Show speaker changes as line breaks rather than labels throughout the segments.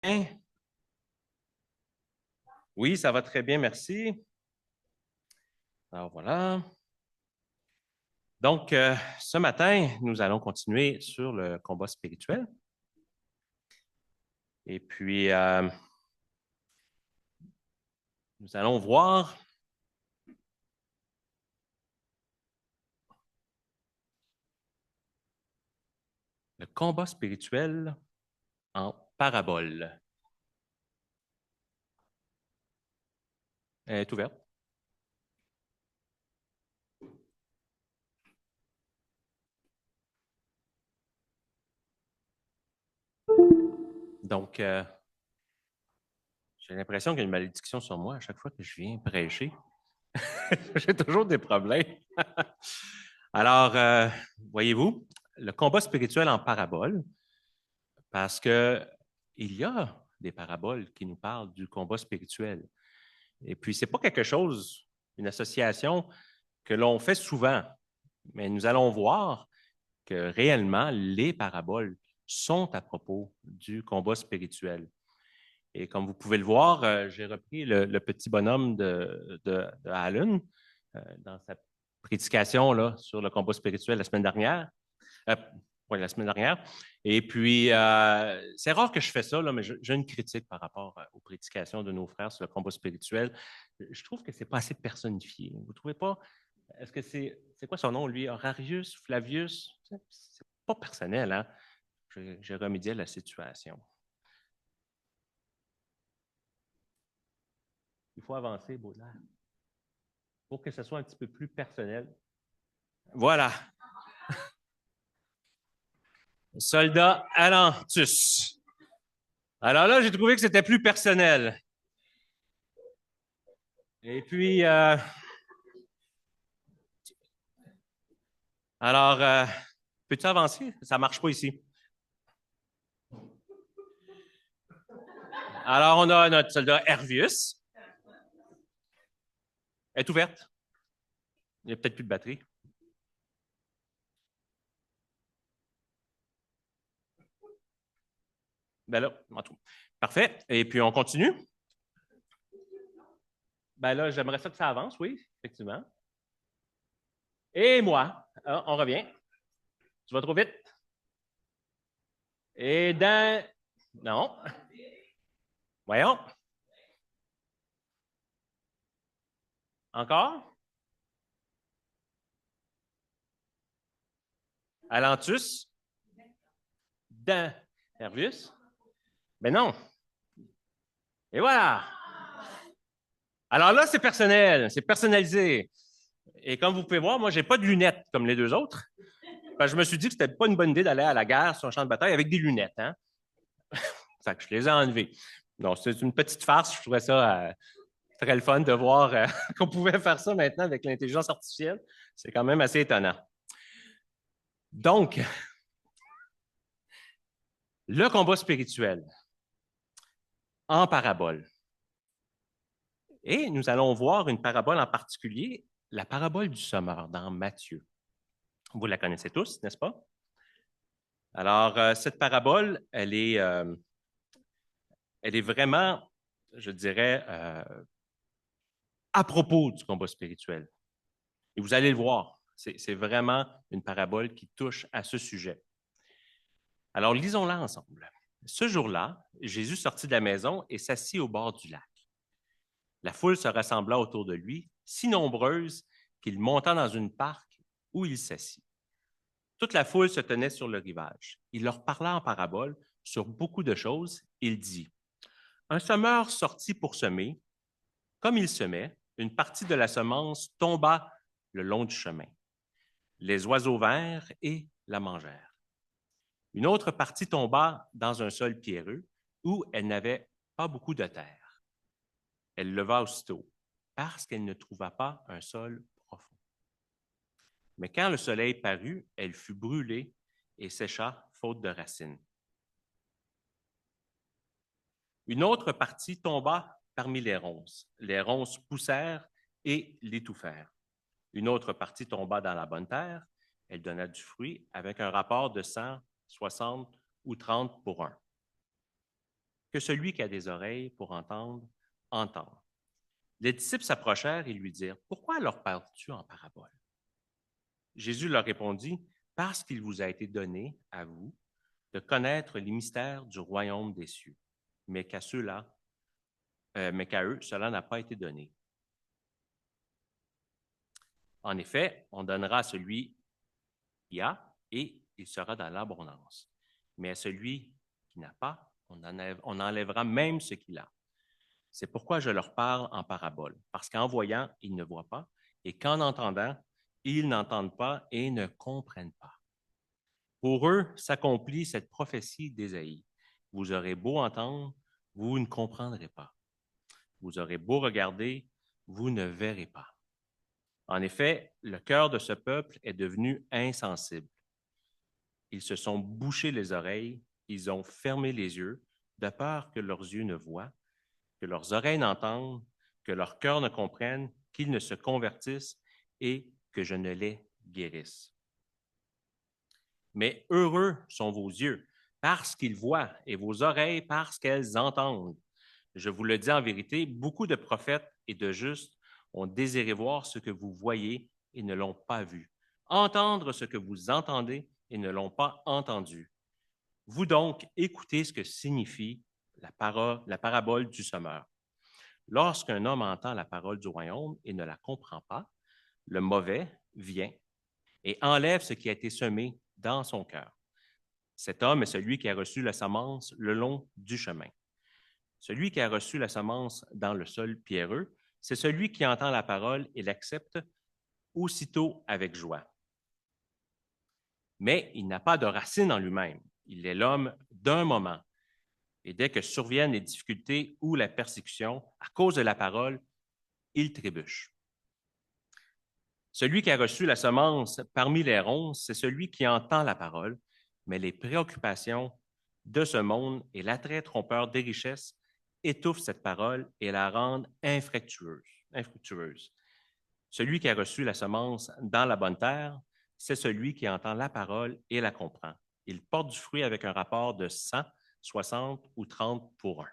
Hein? Oui, ça va très bien, merci. Alors voilà. Donc, ce matin, nous allons continuer sur le combat spirituel. Et puis, nous allons voir le combat spirituel en parabole. Elle est ouverte. Donc, j'ai l'impression qu'il y a une malédiction sur moi à chaque fois que je viens prêcher. J'ai toujours des problèmes. Alors, voyez-vous, le combat spirituel en parabole, parce que il y a des paraboles qui nous parlent du combat spirituel. Et puis, ce n'est pas quelque chose, une association que l'on fait souvent, mais nous allons voir que réellement, les paraboles sont à propos du combat spirituel. Et comme vous pouvez le voir, j'ai repris le petit bonhomme de Allen dans sa prédication là, sur le combat spirituel la semaine dernière. Euh, oui, la semaine dernière. Et puis, c'est rare que je fais ça, là, mais j'ai une critique par rapport aux prédications de nos frères sur le combat spirituel. Je trouve que c'est pas assez personnifié. Vous ne trouvez pas? Est-ce que c'est quoi son nom, lui? Horarius, Flavius? C'est pas personnel, hein? J'ai remédié à la situation. Il faut avancer, Baudelaire, pour que ce soit un petit peu plus personnel. Voilà. Soldat Alantus. Alors là, j'ai trouvé que c'était plus personnel. Et puis, alors, peux-tu avancer? Ça ne marche pas ici. Alors, on a notre soldat Hervius. Elle est ouverte. Il n'y a peut-être plus de batterie. Ben là, en tout. Parfait. Et puis, on continue. Ben là, j'aimerais ça que ça avance, oui, effectivement. Et moi, on revient. Tu vas trop vite. Et dans... Non. Voyons. Encore. Alantus. Dans Hervius. Ben non. Et voilà. Alors là, c'est personnel, c'est personnalisé. Et comme vous pouvez voir, moi, j'ai pas de lunettes comme les deux autres. Je me suis dit que c'était pas une bonne idée d'aller à la guerre sur un champ de bataille avec des lunettes. Hein? Fait que je les ai enlevées. Donc, c'est une petite farce. Je trouvais ça très le fun de voir qu'on pouvait faire ça maintenant avec l'intelligence artificielle. C'est quand même assez étonnant. Donc, le combat spirituel en parabole. Et nous allons voir une parabole en particulier, la parabole du sommeur dans Matthieu. Vous la connaissez tous, n'est-ce pas? Alors, cette parabole, elle est vraiment, je dirais, à propos du combat spirituel. Et vous allez le voir, c'est vraiment une parabole qui touche à ce sujet. Alors, lisons-la ensemble. Ce jour-là, Jésus sortit de la maison et s'assit au bord du lac. La foule se rassembla autour de lui, si nombreuse qu'il monta dans une parc où il s'assit. Toute la foule se tenait sur le rivage. Il leur parla en parabole sur beaucoup de choses. Il dit, un semeur sortit pour semer. Comme il semait, une partie de la semence tomba le long du chemin. Les oiseaux vinrent et la mangèrent. Une autre partie tomba dans un sol pierreux où elle n'avait pas beaucoup de terre. Elle leva aussitôt parce qu'elle ne trouva pas un sol profond. Mais quand le soleil parut, elle fut brûlée et sécha faute de racines. Une autre partie tomba parmi les ronces. Les ronces poussèrent et l'étouffèrent. Une autre partie tomba dans la bonne terre. Elle donna du fruit avec un rapport de 100, 60 ou 30 pour un. Que celui qui a des oreilles pour entendre, entende. Les disciples s'approchèrent et lui dirent, pourquoi leur parles-tu en parabole? Jésus leur répondit, parce qu'il vous a été donné, à vous, de connaître les mystères du royaume des cieux, mais qu'à ceux-là, mais qu'à eux, cela n'a pas été donné. En effet, on donnera à celui qui a et il sera dans l'abondance. Mais à celui qui n'a pas, on enlèvera même ce qu'il a. C'est pourquoi je leur parle en parabole, parce qu'en voyant, ils ne voient pas, et qu'en entendant, ils n'entendent pas et ne comprennent pas. Pour eux s'accomplit cette prophétie d'Ésaïe. Vous aurez beau entendre, vous ne comprendrez pas. Vous aurez beau regarder, vous ne verrez pas. En effet, le cœur de ce peuple est devenu insensible. Ils se sont bouchés les oreilles, ils ont fermé les yeux, de peur que leurs yeux ne voient, que leurs oreilles n'entendent, que leur cœur ne comprenne, qu'ils ne se convertissent et que je ne les guérisse. Mais heureux sont vos yeux, parce qu'ils voient, et vos oreilles, parce qu'elles entendent. Je vous le dis en vérité, beaucoup de prophètes et de justes ont désiré voir ce que vous voyez et ne l'ont pas vu, entendre ce que vous entendez et ne l'ont pas entendu. Vous donc, écoutez ce que signifie la parabole du semeur. Lorsqu'un homme entend la parole du royaume et ne la comprend pas, le mauvais vient et enlève ce qui a été semé dans son cœur. Cet homme est celui qui a reçu la semence le long du chemin. Celui qui a reçu la semence dans le sol pierreux, c'est celui qui entend la parole et l'accepte aussitôt avec joie. Mais il n'a pas de racine en lui-même. Il est l'homme d'un moment. Et dès que surviennent les difficultés ou la persécution, à cause de la parole, il trébuche. Celui qui a reçu la semence parmi les ronces, c'est celui qui entend la parole, mais les préoccupations de ce monde et l'attrait trompeur des richesses étouffent cette parole et la rendent infructueuse. Celui qui a reçu la semence dans la bonne terre, c'est celui qui entend la parole et la comprend. Il porte du fruit avec un rapport de 100, 60 ou 30 pour 1.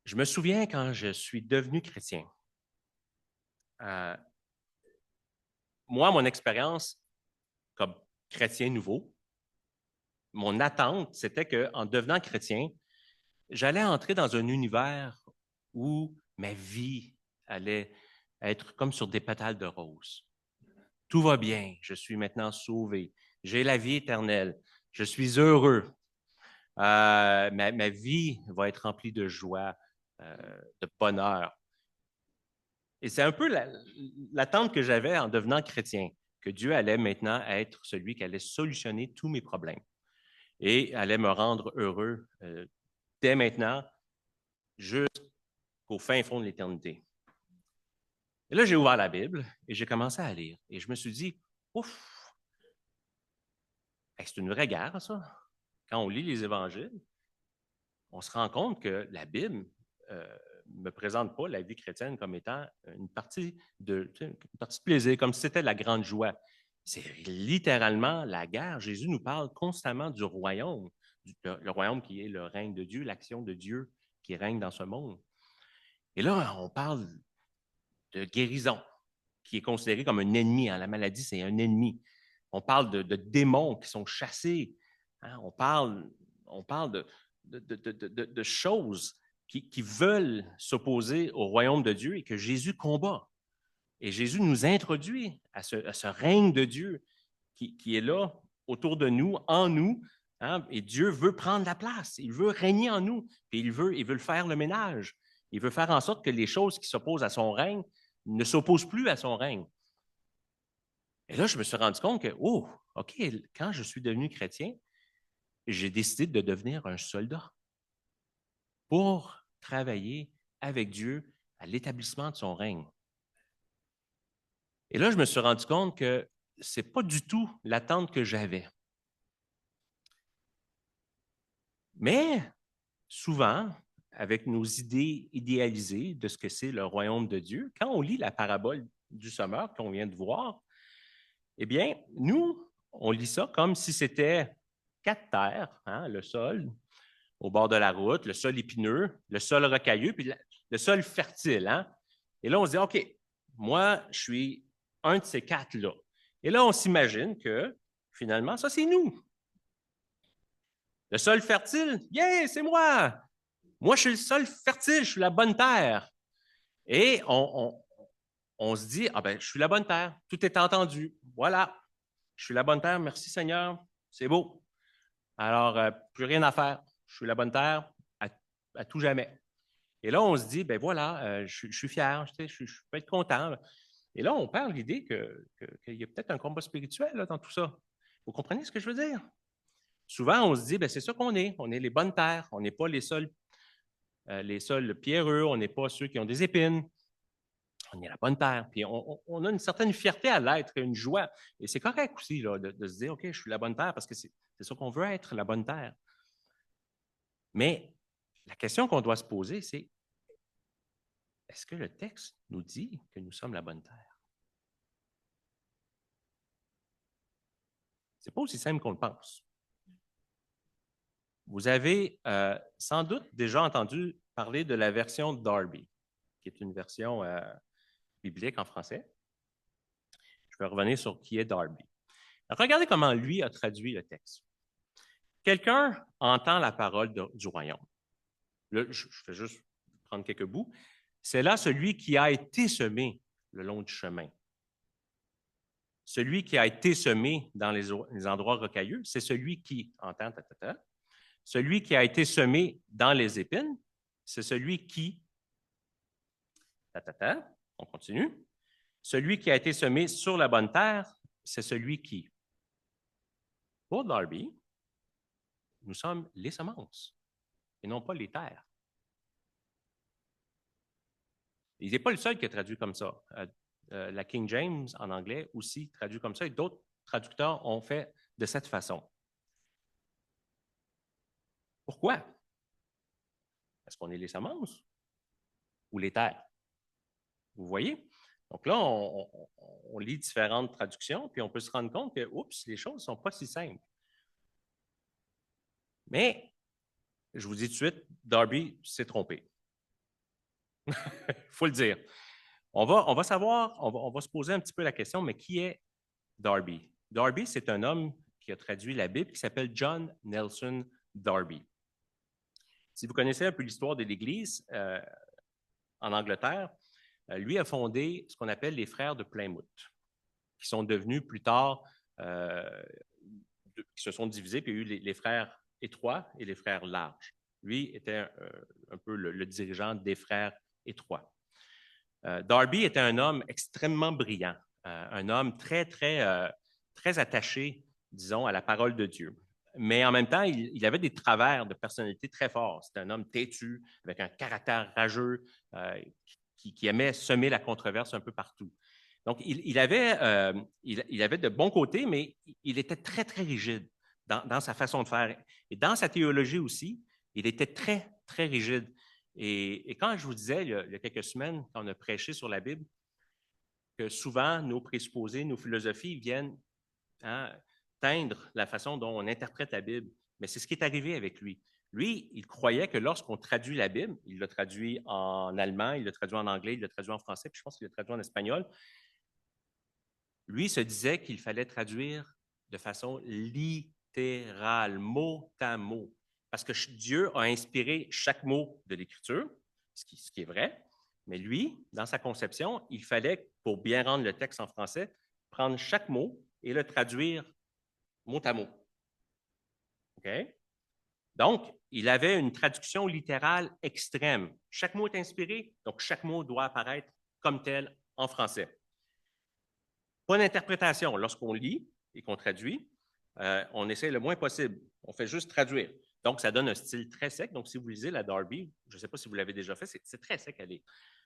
Je me souviens quand je suis devenu chrétien. Moi, mon expérience comme chrétien nouveau, mon attente, c'était qu'en devenant chrétien, j'allais entrer dans un univers où ma vie allait être comme sur des pétales de rose. Tout va bien, je suis maintenant sauvé, j'ai la vie éternelle, je suis heureux. Ma vie va être remplie de joie, de bonheur. Et c'est un peu l'attente que j'avais en devenant chrétien, que Dieu allait maintenant être celui qui allait solutionner tous mes problèmes et allait me rendre heureux dès maintenant jusqu'au fin fond de l'éternité. Et là, j'ai ouvert la Bible et j'ai commencé à lire. Et je me suis dit, ouf, c'est une vraie guerre, ça. Quand on lit les évangiles, on se rend compte que la Bible ne me présente pas la vie chrétienne comme étant une partie de plaisir, comme si c'était la grande joie. C'est littéralement la guerre. Jésus nous parle constamment du royaume, le royaume qui est le règne de Dieu, l'action de Dieu qui règne dans ce monde. Et là, on parle de guérison, qui est considéré comme un ennemi. La maladie, c'est un ennemi. On parle de démons qui sont chassés. On parle de choses qui veulent s'opposer au royaume de Dieu et que Jésus combat. Et Jésus nous introduit à ce règne de Dieu qui est là autour de nous, en nous, et Dieu veut prendre la place. Il veut régner en nous, et il veut le faire le ménage. Il veut faire en sorte que les choses qui s'opposent à son règne ne s'opposent plus à son règne. Et là, je me suis rendu compte que, oh, OK, quand je suis devenu chrétien, j'ai décidé de devenir un soldat pour travailler avec Dieu à l'établissement de son règne. Et là, je me suis rendu compte que ce n'est pas du tout l'attente que j'avais. Mais souvent, avec nos idées idéalisées de ce que c'est le royaume de Dieu, quand on lit la parabole du semeur qu'on vient de voir, eh bien, nous, on lit ça comme si c'était quatre terres, hein, le sol au bord de la route, le sol épineux, le sol rocailleux, puis le sol fertile. Hein? Et là, on se dit, OK, moi, je suis un de ces quatre-là. Et là, on s'imagine que, finalement, ça, c'est nous. Le sol fertile, yeah, c'est moi. Moi, je suis le sol fertile, je suis la bonne terre. Et on se dit, ah ben, je suis la bonne terre, tout est entendu. Voilà, je suis la bonne terre, merci Seigneur, c'est beau. Alors, plus rien à faire, je suis la bonne terre à tout jamais. Et là, on se dit, ben voilà, je suis fier, je peux être content. Et là, on perd l'idée qu'il y a peut-être un combat spirituel là, dans tout ça. Vous comprenez ce que je veux dire? Souvent, on se dit, ben c'est ça qu'on est. On est les bonnes terres. On n'est pas les sols pierreux. On n'est pas ceux qui ont des épines. On est la bonne terre. Puis on a une certaine fierté à l'être, une joie. Et c'est correct aussi là, de se dire, OK, je suis la bonne terre parce que c'est ça qu'on veut être, la bonne terre. Mais la question qu'on doit se poser, c'est est-ce que le texte nous dit que nous sommes la bonne terre? Ce n'est pas aussi simple qu'on le pense. Vous avez sans doute déjà entendu parler de la version Darby, qui est une version biblique en français. Je vais revenir sur qui est Darby. Alors, regardez comment lui a traduit le texte. Quelqu'un entend la parole du royaume. Là, je vais juste prendre quelques bouts. C'est là celui qui a été semé le long du chemin. Celui qui a été semé dans les endroits rocailleux, c'est celui qui entend ta. Celui qui a été semé dans les épines, c'est celui qui on continue. Celui qui a été semé sur la bonne terre, c'est celui qui. Pour Darby, nous sommes les semences et non pas les terres. Il n'est pas le seul qui a traduit comme ça. La King James en anglais aussi traduit comme ça et d'autres traducteurs ont fait de cette façon. Pourquoi? Est-ce qu'on est les semences ou les terres? Vous voyez? Donc là, on lit différentes traductions, puis on peut se rendre compte que, oups, les choses ne sont pas si simples. Mais, je vous dis tout de suite, Darby s'est trompé. Il faut le dire. On va savoir, on va se poser un petit peu la question, mais qui est Darby? Darby, c'est un homme qui a traduit la Bible qui s'appelle John Nelson Darby. Si vous connaissez un peu l'histoire de l'Église en Angleterre, lui a fondé ce qu'on appelle les Frères de Plymouth, qui sont devenus plus tard, qui se sont divisés, puis il y a eu les Frères étroits et les Frères larges. Lui était un peu le dirigeant des Frères étroits. Darby était un homme extrêmement brillant, un homme très attaché, disons, à la parole de Dieu. Mais en même temps, il avait des travers de personnalité très forts. C'était un homme têtu, avec un caractère rageux, qui aimait semer la controverse un peu partout. Donc, il avait de bons côtés, mais il était très rigide dans sa façon de faire. Et dans sa théologie aussi, il était très rigide. Et quand je vous disais, il y a quelques semaines, quand on a prêché sur la Bible, que souvent, nos présupposés, nos philosophies viennent teindre la façon dont on interprète la Bible. Mais c'est ce qui est arrivé avec lui. Lui, il croyait que lorsqu'on traduit la Bible, il l'a traduit en allemand, il l'a traduit en anglais, il l'a traduit en français, puis je pense qu'il l'a traduit en espagnol. Lui se disait qu'il fallait traduire de façon littérale, mot à mot. Parce que Dieu a inspiré chaque mot de l'Écriture, ce qui est vrai, mais lui, dans sa conception, il fallait, pour bien rendre le texte en français, prendre chaque mot et le traduire mot à mot. OK? Donc, il avait une traduction littérale extrême. Chaque mot est inspiré, donc chaque mot doit apparaître comme tel en français. Pas d'interprétation. Lorsqu'on lit et qu'on traduit, on essaie le moins possible. On fait juste traduire. Donc, ça donne un style très sec. Donc, si vous lisez la Darby, je ne sais pas si vous l'avez déjà fait, c'est très sec à lire.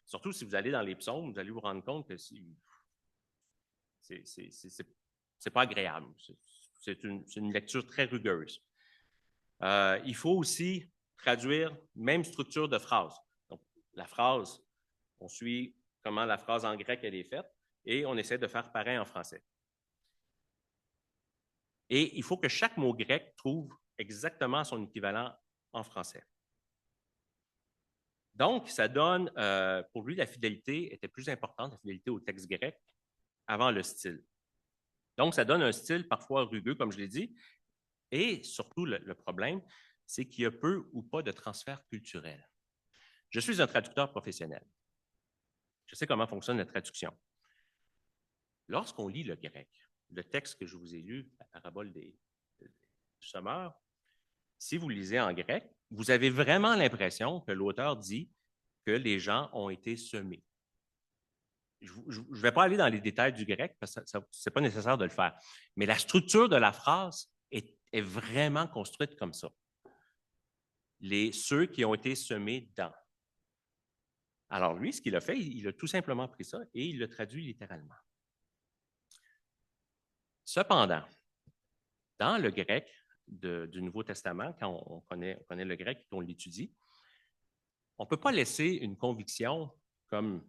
Surtout si vous allez dans les psaumes, vous allez vous rendre compte que c'est pas agréable. C'est une lecture très rugueuse. Il faut aussi traduire même structure de phrase. Donc, la phrase, on suit comment la phrase en grec elle est faite et on essaie de faire pareil en français. Et il faut que chaque mot grec trouve exactement son équivalent en français. Donc, ça donne, pour lui, la fidélité était plus importante, la fidélité au texte grec, avant le style. Donc, ça donne un style parfois rugueux, comme je l'ai dit, et surtout, le problème, c'est qu'il y a peu ou pas de transfert culturel. Je suis un traducteur professionnel. Je sais comment fonctionne la traduction. Lorsqu'on lit le grec, le texte que je vous ai lu, la parabole du semeur, si vous lisez en grec, vous avez vraiment l'impression que l'auteur dit que les gens ont été semés. Je ne vais pas aller dans les détails du grec parce que ce n'est pas nécessaire de le faire. Mais la structure de la phrase est vraiment construite comme ça. Ceux qui ont été semés dans. Alors lui, ce qu'il a fait, il a tout simplement pris ça et il l'a traduit littéralement. Cependant, dans le grec du Nouveau Testament, quand on connaît le grec et qu'on l'étudie, on ne peut pas laisser une conviction comme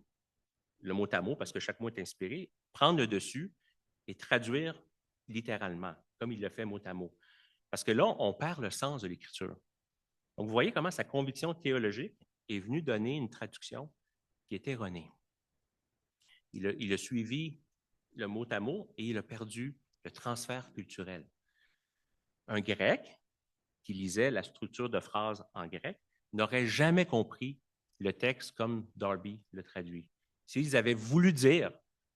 le mot à mot, parce que chaque mot est inspiré, prendre le dessus et traduire littéralement, comme il le fait mot à mot. Parce que là, on perd le sens de l'Écriture. Donc, vous voyez comment sa conviction théologique est venue donner une traduction qui est erronée. Il a suivi le mot à mot et il a perdu le transfert culturel. Un Grec qui lisait la structure de phrase en grec n'aurait jamais compris le texte comme Darby le traduit. S'ils avaient voulu dire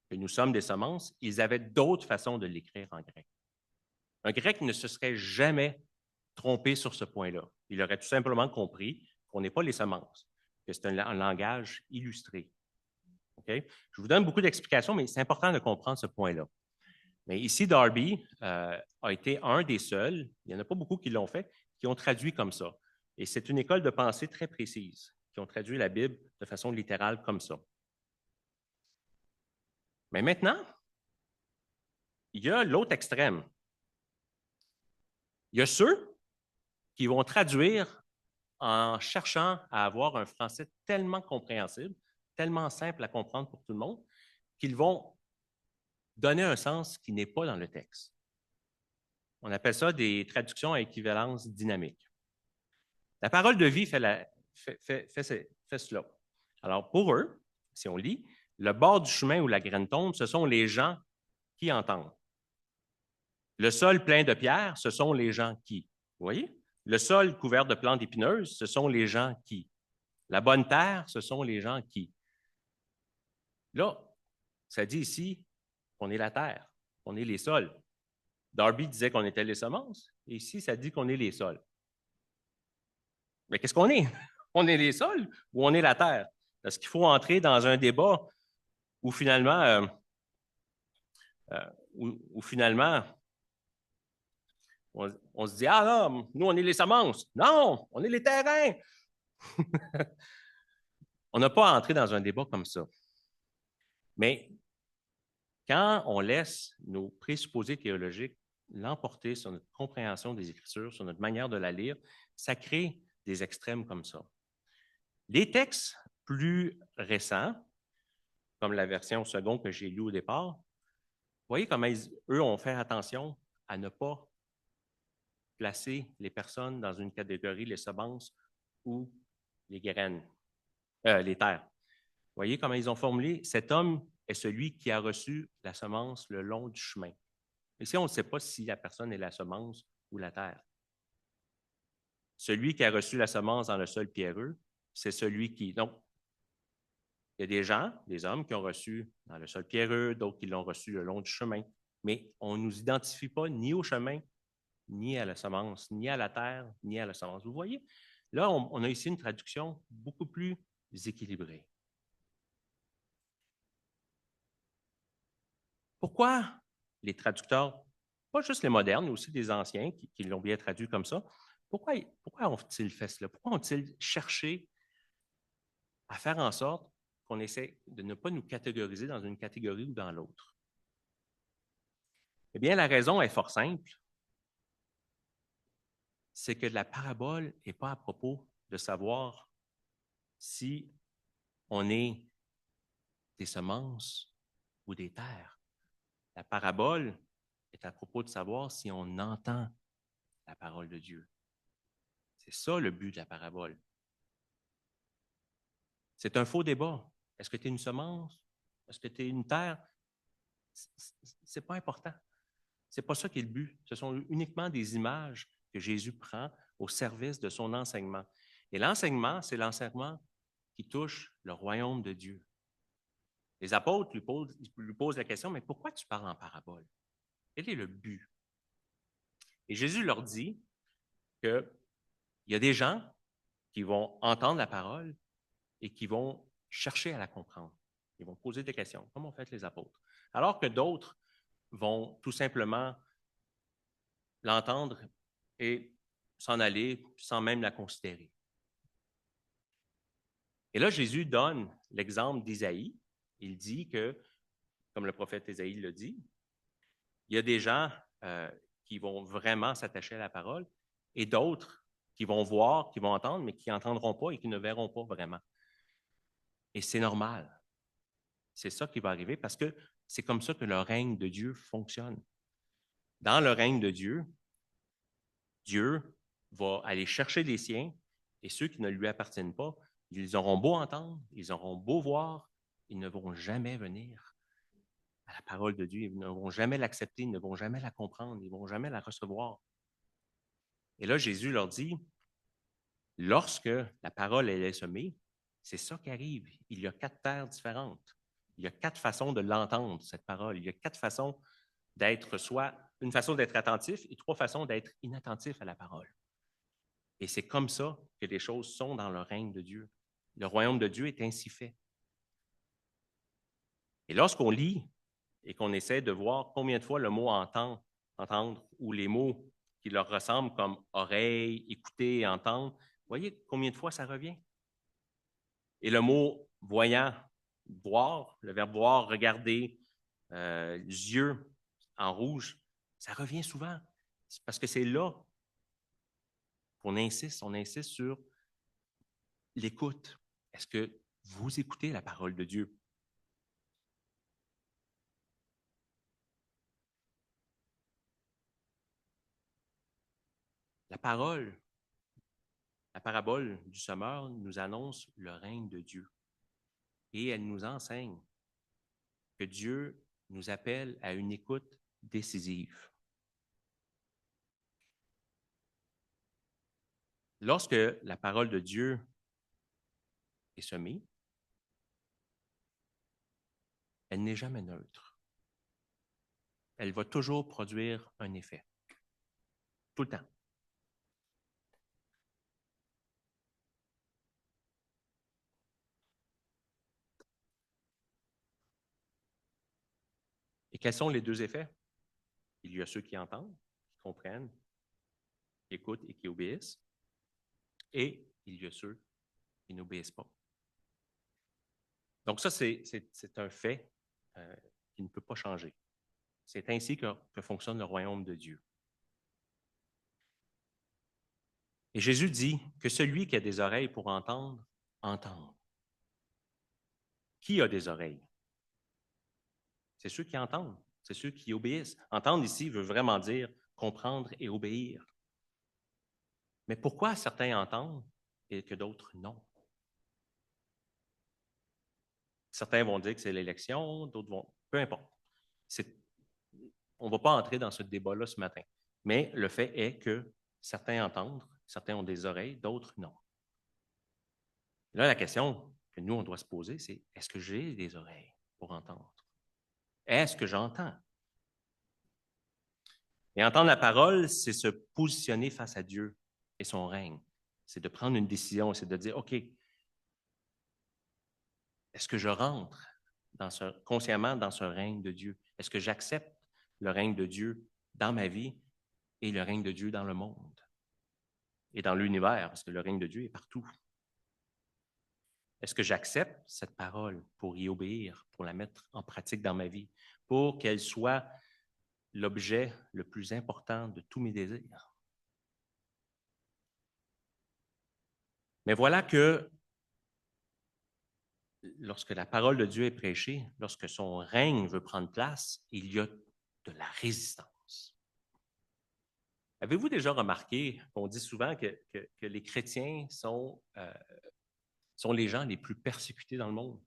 que nous sommes des semences, ils avaient d'autres façons de l'écrire en grec. Un Grec ne se serait jamais trompé sur ce point-là. Il aurait tout simplement compris qu'on n'est pas les semences, que c'est un langage illustré. Okay? Je vous donne beaucoup d'explications, mais c'est important de comprendre ce point-là. Mais ici, Darby a été un des seuls, il n'y en a pas beaucoup qui l'ont fait, qui ont traduit comme ça. Et c'est une école de pensée très précise, qui ont traduit la Bible de façon littérale comme ça. Mais maintenant, il y a l'autre extrême. Il y a ceux qui vont traduire en cherchant à avoir un français tellement compréhensible, tellement simple à comprendre pour tout le monde, qu'ils vont donner un sens qui n'est pas dans le texte. On appelle ça des traductions à équivalence dynamique. La parole de vie fait cela. Alors, pour eux, si on lit, le bord du chemin où la graine tombe, ce sont les gens qui entendent. Le sol plein de pierres, ce sont les gens qui. Vous voyez? Le sol couvert de plantes épineuses, ce sont les gens qui. La bonne terre, ce sont les gens qui. Là, ça dit ici qu'on est la terre, qu'on est les sols. Darby disait qu'on était les semences, et ici, ça dit qu'on est les sols. Mais qu'est-ce qu'on est? On est les sols ou on est la terre? Parce qu'il faut entrer dans un débat où finalement, on se dit, ah non, nous, on est les semences. Non, on est les terrains. On n'a pas à entrer dans un débat comme ça. Mais quand on laisse nos présupposés théologiques l'emporter sur notre compréhension des Écritures, sur notre manière de la lire, ça crée des extrêmes comme ça. Les textes plus récents, comme la version seconde que j'ai lue au départ, vous voyez comment eux ont fait attention à ne pas placer les personnes dans une catégorie, les semences ou les graines, les terres. Vous voyez comment ils ont formulé? Cet homme est celui qui a reçu la semence le long du chemin. Ici, on ne sait pas si la personne est la semence ou la terre. Celui qui a reçu la semence dans le sol pierreux, c'est celui qui. Donc, il y a des gens, des hommes qui ont reçu dans le sol pierreux, d'autres qui l'ont reçu le long du chemin. Mais on ne nous identifie pas ni au chemin, ni à la semence, ni à la terre, ni à la semence. Vous voyez? Là, on a ici une traduction beaucoup plus équilibrée. Pourquoi les traducteurs, pas juste les modernes, mais aussi des anciens qui l'ont bien traduit comme ça, pourquoi ont-ils fait cela? Pourquoi ont-ils cherché à faire en sorte qu'on essaie de ne pas nous catégoriser dans une catégorie ou dans l'autre? Eh bien, la raison est fort simple. C'est que la parabole n'est pas à propos de savoir si on est des semences ou des terres. La parabole est à propos de savoir si on entend la parole de Dieu. C'est ça le but de la parabole. C'est un faux débat. Est-ce que tu es une semence? Est-ce que tu es une terre? Ce n'est pas important. Ce n'est pas ça qui est le but. Ce sont uniquement des images que Jésus prend au service de son enseignement. Et l'enseignement, c'est l'enseignement qui touche le royaume de Dieu. Les apôtres lui posent la question, mais pourquoi tu parles en parabole? Quel est le but? Et Jésus leur dit qu'il y a des gens qui vont entendre la parole et qui vont chercher à la comprendre. Ils vont poser des questions, comme ont fait les apôtres. Alors que d'autres vont tout simplement l'entendre et s'en aller sans même la considérer. Et là, Jésus donne l'exemple d'Isaïe. Il dit que, comme le prophète Isaïe le dit, il y a des gens qui vont vraiment s'attacher à la parole et d'autres qui vont voir, qui vont entendre, mais qui n'entendront pas et qui ne verront pas vraiment. Et c'est normal. C'est ça qui va arriver parce que c'est comme ça que le règne de Dieu fonctionne. Dans le règne de Dieu, Dieu va aller chercher les siens et ceux qui ne lui appartiennent pas, ils auront beau entendre, ils auront beau voir, ils ne vont jamais venir à la parole de Dieu, ils ne vont jamais l'accepter, ils ne vont jamais la comprendre, ils ne vont jamais la recevoir. Et là, Jésus leur dit, lorsque la parole elle est semée, c'est ça qui arrive. Il y a 4 terres différentes. Il y a 4 façons de l'entendre, cette parole. Il y a 4 façons d'être soit une façon d'être attentif et 3 façons d'être inattentif à la parole. Et c'est comme ça que les choses sont dans le règne de Dieu. Le royaume de Dieu est ainsi fait. Et lorsqu'on lit et qu'on essaie de voir combien de fois le mot entendre, ou les mots qui leur ressemblent comme oreille, écouter, entendre, vous voyez combien de fois ça revient? Et le mot voyant, voir, le verbe voir, regarder, yeux en rouge, ça revient souvent. C'est parce que c'est là qu'on insiste, on insiste sur l'écoute. Est-ce que vous écoutez la parole de Dieu? La parole, la parabole du semeur nous annonce le règne de Dieu. Et elle nous enseigne que Dieu nous appelle à une écoute décisive. Lorsque la parole de Dieu est semée, elle n'est jamais neutre. Elle va toujours produire un effet. Tout le temps. Et quels sont les 2 effets? Il y a ceux qui entendent, qui comprennent, qui écoutent et qui obéissent. Et il y a ceux qui n'obéissent pas. Donc ça, c'est un fait qui ne peut pas changer. C'est ainsi que fonctionne le royaume de Dieu. Et Jésus dit que celui qui a des oreilles pour entendre, entende. Qui a des oreilles? C'est ceux qui entendent, c'est ceux qui obéissent. Entendre ici veut vraiment dire comprendre et obéir. Mais pourquoi certains entendent et que d'autres non? Certains vont dire que c'est l'élection, d'autres vont... Peu importe. On ne va pas entrer dans ce débat-là ce matin. Mais le fait est que certains entendent, certains ont des oreilles, d'autres non. Là, la question que nous, on doit se poser, c'est est-ce que j'ai des oreilles pour entendre? Est-ce que j'entends? Et entendre la parole, c'est se positionner face à Dieu et son règne. C'est de prendre une décision, c'est de dire, OK, est-ce que je rentre consciemment dans ce règne de Dieu? Est-ce que j'accepte le règne de Dieu dans ma vie et le règne de Dieu dans le monde et dans l'univers, parce que le règne de Dieu est partout? Est-ce que j'accepte cette parole pour y obéir, pour la mettre en pratique dans ma vie, pour qu'elle soit l'objet le plus important de tous mes désirs? Mais voilà que lorsque la parole de Dieu est prêchée, lorsque son règne veut prendre place, il y a de la résistance. Avez-vous déjà remarqué qu'on dit souvent que les chrétiens sont les gens les plus persécutés dans le monde?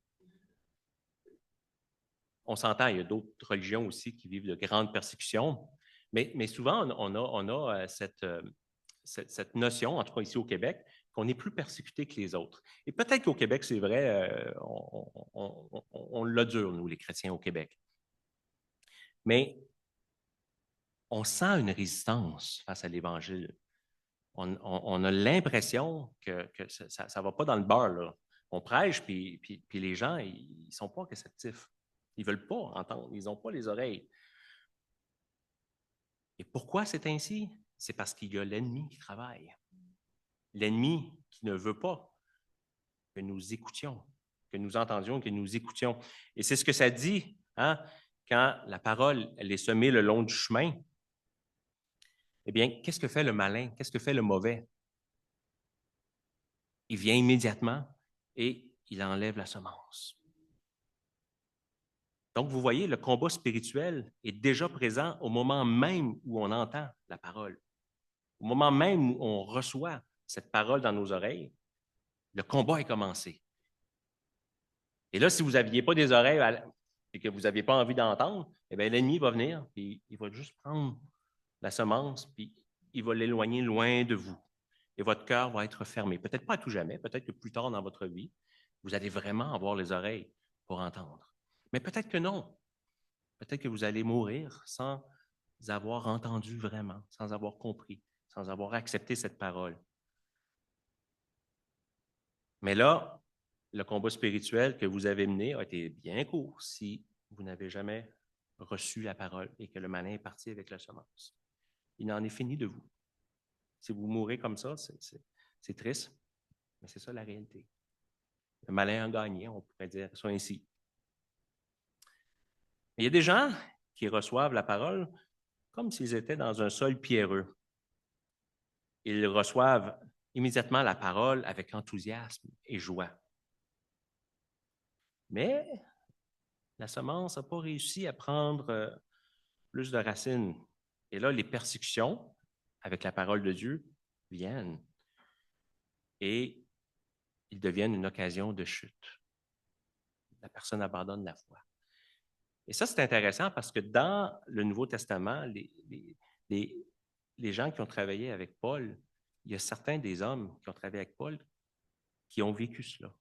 On s'entend, il y a d'autres religions aussi qui vivent de grandes persécutions, mais souvent, on a cette notion, en tout cas ici au Québec, qu'on est plus persécuté que les autres. Et peut-être qu'au Québec, c'est vrai, on l'a dur, nous, les chrétiens au Québec. Mais on sent une résistance face à l'Évangile. On a l'impression que ça ne va pas dans le beurre, là. On prêche, puis les gens, ils ne sont pas réceptifs. Ils ne veulent pas entendre. Ils n'ont pas les oreilles. Et pourquoi c'est ainsi? C'est parce qu'il y a l'ennemi qui travaille. L'ennemi qui ne veut pas que nous écoutions, que nous entendions, que nous écoutions. Et c'est ce que ça dit, hein? Quand la parole, elle est semée le long du chemin. Eh bien, qu'est-ce que fait le malin? Qu'est-ce que fait le mauvais? Il vient immédiatement et il enlève la semence. Donc, vous voyez, le combat spirituel est déjà présent au moment même où on entend la parole. Au moment même où on reçoit cette parole dans nos oreilles, le combat est commencé. Et là, si vous n'aviez pas des oreilles et que vous n'aviez pas envie d'entendre, eh bien, l'ennemi va venir, puis il va juste prendre la semence, puis il va l'éloigner loin de vous. Et votre cœur va être fermé. Peut-être pas à tout jamais, peut-être que plus tard dans votre vie, vous allez vraiment avoir les oreilles pour entendre. Mais peut-être que non. Peut-être que vous allez mourir sans avoir entendu vraiment, sans avoir compris, sans avoir accepté cette parole. Mais là, le combat spirituel que vous avez mené a été bien court si vous n'avez jamais reçu la parole et que le malin est parti avec la semence. Il en est fini de vous. Si vous mourrez comme ça, c'est triste, mais c'est ça la réalité. Le malin a gagné, on pourrait dire ça ainsi. Mais il y a des gens qui reçoivent la parole comme s'ils étaient dans un sol pierreux. Ils reçoivent immédiatement la parole avec enthousiasme et joie. Mais la semence n'a pas réussi à prendre plus de racines. Et là, les persécutions avec la parole de Dieu viennent et ils deviennent une occasion de chute. La personne abandonne la foi. Et ça, c'est intéressant parce que dans le Nouveau Testament, les gens qui ont travaillé avec Paul, il y a certains des hommes qui ont travaillé avec Paul qui ont vécu cela.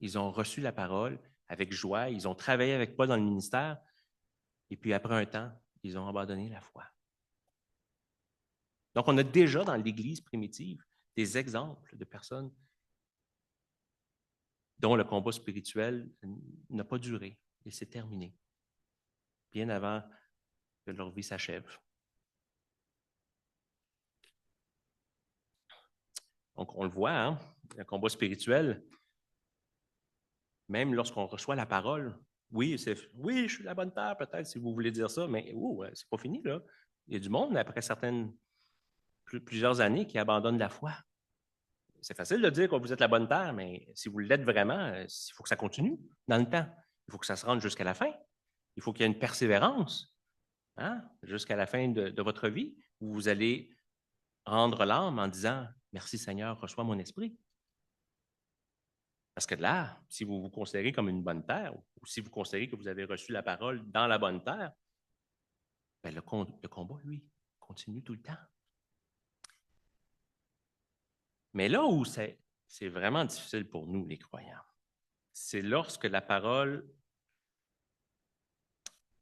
Ils ont reçu la parole avec joie, ils ont travaillé avec Paul dans le ministère, et puis après un temps, ils ont abandonné la foi. Donc, on a déjà dans l'Église primitive des exemples de personnes dont le combat spirituel n'a pas duré et s'est terminé, bien avant que leur vie s'achève. Donc, on le voit, hein, le combat spirituel, même lorsqu'on reçoit la parole, oui, je suis la bonne terre, peut-être, si vous voulez dire ça, mais c'est pas fini, là. Il y a du monde, après plusieurs années, qui abandonnent la foi. C'est facile de dire que vous êtes la bonne terre, mais si vous l'êtes vraiment, il faut que ça continue dans le temps. Il faut que ça se rende jusqu'à la fin. Il faut qu'il y ait une persévérance, hein, jusqu'à la fin de votre vie, où vous allez rendre l'âme en disant « Merci Seigneur, reçois mon esprit ». Parce que là, si vous vous considérez comme une bonne terre, ou si vous considérez que vous avez reçu la parole dans la bonne terre, bien, le combat, lui, continue tout le temps. Mais là où c'est vraiment difficile pour nous, les croyants, c'est lorsque la parole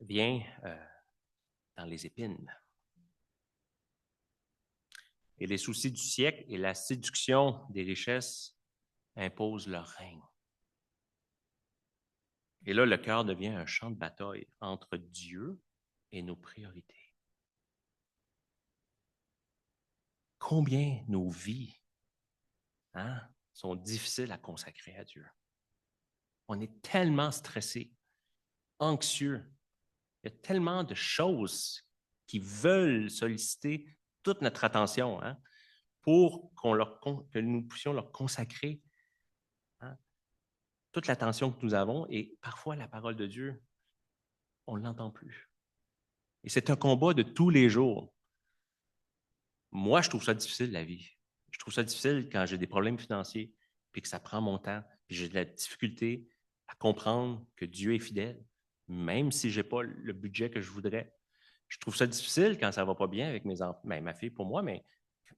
vient dans les épines. Et les soucis du siècle et la séduction des richesses imposent leur règne. Et là, le cœur devient un champ de bataille entre Dieu et nos priorités. Combien nos vies sont difficiles à consacrer à Dieu. On est tellement stressé, anxieux. Il y a tellement de choses qui veulent solliciter toute notre attention pour que nous puissions leur consacrer toute l'attention que nous avons. Et parfois, la parole de Dieu, on ne l'entend plus. Et c'est un combat de tous les jours. Moi, je trouve ça difficile, la vie. Je trouve ça difficile quand j'ai des problèmes financiers, puis que ça prend mon temps, puis j'ai de la difficulté à comprendre que Dieu est fidèle, même si je n'ai pas le budget que je voudrais. Je trouve ça difficile quand ça ne va pas bien avec mes enfants, ma fille pour moi, mais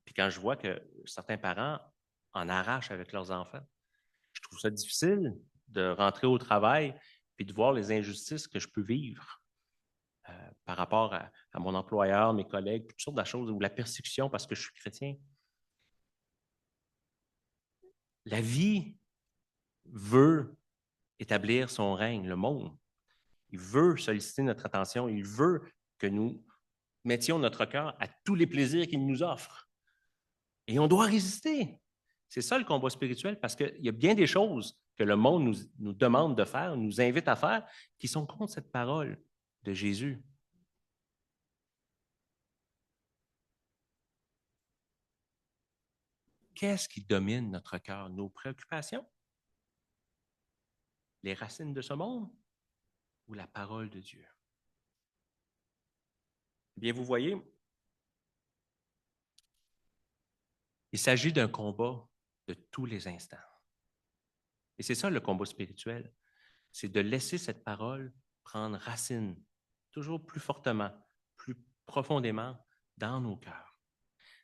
puis quand je vois que certains parents en arrachent avec leurs enfants. Je trouve ça difficile de rentrer au travail puis de voir les injustices que je peux vivre par rapport à mon employeur, mes collègues, toutes sortes de choses, ou la persécution parce que je suis chrétien. La vie veut établir son règne, le monde. Il veut solliciter notre attention. Il veut que nous mettions notre cœur à tous les plaisirs qu'il nous offre. Et on doit résister. C'est ça le combat spirituel, parce qu'il y a bien des choses que le monde nous demande de faire, nous invite à faire, qui sont contre cette parole de Jésus. Qu'est-ce qui domine notre cœur? Nos préoccupations? Les racines de ce monde? Ou la parole de Dieu? Eh bien, vous voyez, il s'agit d'un combat de tous les instants. Et c'est ça le combat spirituel, c'est de laisser cette parole prendre racine toujours plus fortement, plus profondément dans nos cœurs.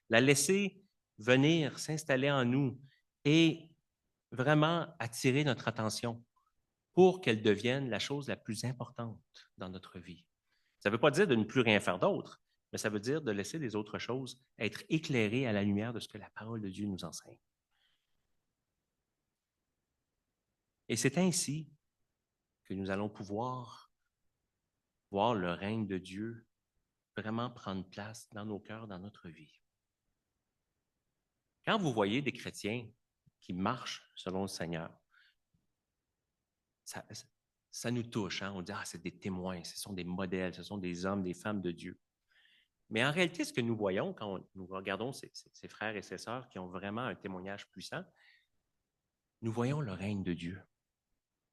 La laisser venir s'installer en nous et vraiment attirer notre attention pour qu'elle devienne la chose la plus importante dans notre vie. Ça ne veut pas dire de ne plus rien faire d'autre, mais ça veut dire de laisser les autres choses être éclairées à la lumière de ce que la parole de Dieu nous enseigne. Et c'est ainsi que nous allons pouvoir voir le règne de Dieu vraiment prendre place dans nos cœurs, dans notre vie. Quand vous voyez des chrétiens qui marchent selon le Seigneur, ça nous touche. Hein? On dit, c'est des témoins, ce sont des modèles, ce sont des hommes, des femmes de Dieu. Mais en réalité, ce que nous voyons quand nous regardons ces frères et ces sœurs qui ont vraiment un témoignage puissant, nous voyons le règne de Dieu.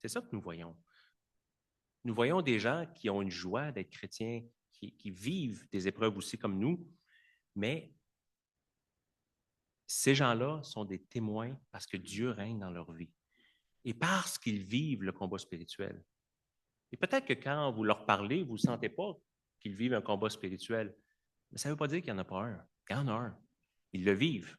C'est ça que nous voyons. Nous voyons des gens qui ont une joie d'être chrétiens, qui vivent des épreuves aussi comme nous, mais ces gens-là sont des témoins parce que Dieu règne dans leur vie et parce qu'ils vivent le combat spirituel. Et peut-être que quand vous leur parlez, vous ne sentez pas qu'ils vivent un combat spirituel, mais ça ne veut pas dire qu'il n'y en a pas un. Il y en a un. Ils le vivent,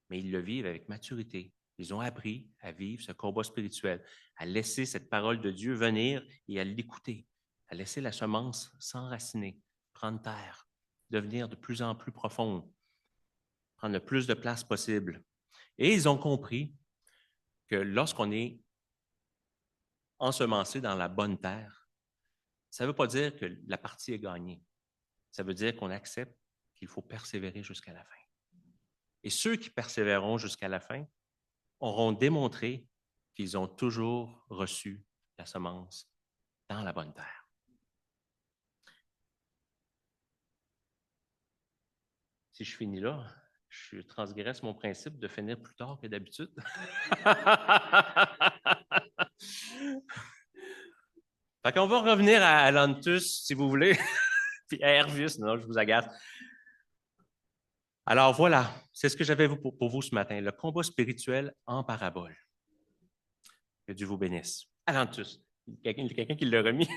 mais ils le vivent avec maturité. Ils ont appris à vivre ce combat spirituel, à laisser cette parole de Dieu venir et à l'écouter, à laisser la semence s'enraciner, prendre terre, devenir de plus en plus profonde, prendre le plus de place possible. Et ils ont compris que lorsqu'on est ensemencé dans la bonne terre, ça ne veut pas dire que la partie est gagnée. Ça veut dire qu'on accepte qu'il faut persévérer jusqu'à la fin. Et ceux qui persévéreront jusqu'à la fin auront démontré qu'ils ont toujours reçu la semence dans la bonne terre. Si je finis là, je transgresse mon principe de finir plus tard que d'habitude. Fait qu'on va revenir à Lantus, si vous voulez, puis à Hervius, non, je vous agace. Alors voilà, c'est ce que j'avais pour vous ce matin, le combat spirituel en parabole. Que Dieu vous bénisse. Alantus, quelqu'un qui l'a remis.